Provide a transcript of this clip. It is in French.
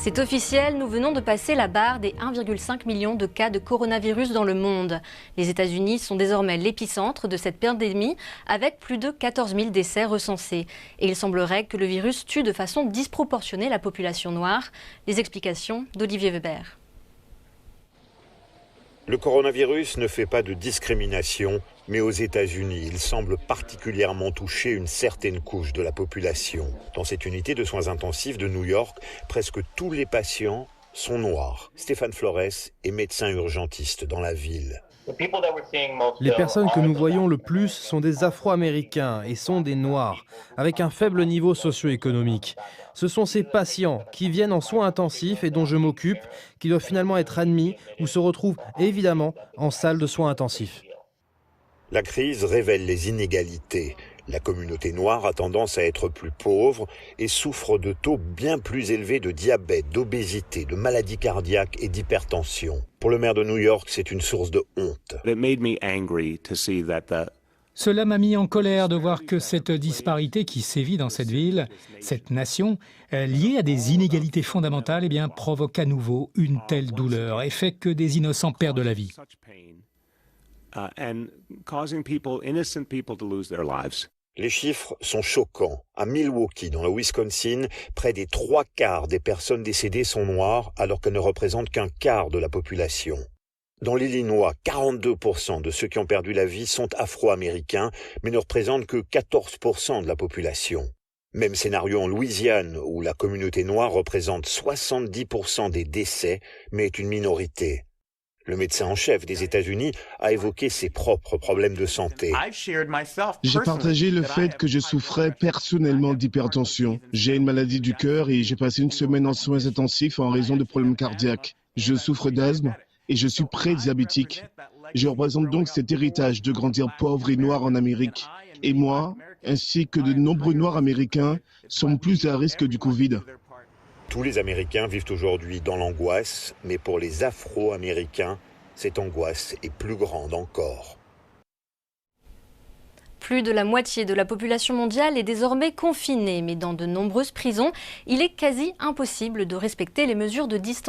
C'est officiel, nous venons de passer la barre des 1,5 million de cas de coronavirus dans le monde. Les États-Unis sont désormais l'épicentre de cette pandémie avec plus de 14 000 décès recensés. Et il semblerait que le virus tue de façon disproportionnée la population noire. Les explications d'Olivier Weber. Le coronavirus ne fait pas de discrimination, mais aux États-Unis, il semble particulièrement toucher une certaine couche de la population. Dans cette unité de soins intensifs de New York, presque tous les patients sont noirs. Stéphane Flores est médecin urgentiste dans la ville. Les personnes que nous voyons le plus sont des Afro-Américains et sont des Noirs, avec un faible niveau socio-économique. Ce sont ces patients qui viennent en soins intensifs et dont je m'occupe, qui doivent finalement être admis ou se retrouvent évidemment en salle de soins intensifs. La crise révèle les inégalités. La communauté noire a tendance à être plus pauvre et souffre de taux bien plus élevés de diabète, d'obésité, de maladies cardiaques et d'hypertension. Pour le maire de New York, c'est une source de honte. Cela m'a mis en colère de voir que cette disparité qui sévit dans cette ville, cette nation, liée à des inégalités fondamentales, provoque à nouveau une telle douleur et fait que des innocents perdent la vie. Les chiffres sont choquants. À Milwaukee, dans le Wisconsin, près des 3/4 des personnes décédées sont noires, alors qu'elles ne représentent qu'un quart de la population. Dans l'Illinois, 42% de ceux qui ont perdu la vie sont afro-américains, mais ne représentent que 14% de la population. Même scénario en Louisiane, où la communauté noire représente 70% des décès, mais est une minorité. Le médecin en chef des États-Unis a évoqué ses propres problèmes de santé. J'ai partagé le fait que je souffrais personnellement d'hypertension. J'ai une maladie du cœur et j'ai passé une semaine en soins intensifs en raison de problèmes cardiaques. Je souffre d'asthme et je suis prédiabétique. Je représente donc cet héritage de grandir pauvre et noir en Amérique. Et moi, ainsi que de nombreux Noirs américains, sommes plus à risque du Covid. Tous les Américains vivent aujourd'hui dans l'angoisse, mais pour les Afro-Américains, cette angoisse est plus grande encore. Plus de la moitié de la population mondiale est désormais confinée, mais dans de nombreuses prisons, il est quasi impossible de respecter les mesures de distance.